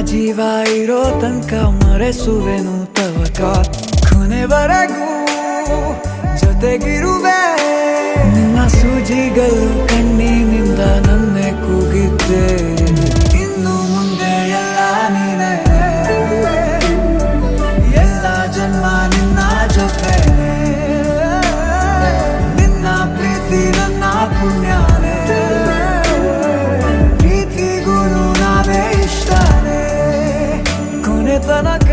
ಜೀವ ಇರೋ ತನಕ ಮರೆಸುವೆನು ತವಕ ಕೊನೆವರೆಗೂ ಜೊತೆಗಿರುವೆ ನಿನ್ನ ಸೂಜಿಗಳು ಕಣ್ಣಿನಿಂದ ನನ್ನೆ ಕೂಗಿದ್ದೆ ಇನ್ನು ಮುಂದೆ ಎಲ್ಲ ನೀನೆ ಎಲ್ಲ ಜನ್ಮ ನಿನ್ನ ಜೊತೆ ನಿನ್ನ ಪ್ರೀತಿ ನನ್ನ ಪುಣ್ಯನೇ ಪ್ರೀತಿಗೂ ನಾವೇ ಇಷ್ಟನೇ ಕೊನೆ ತನಕ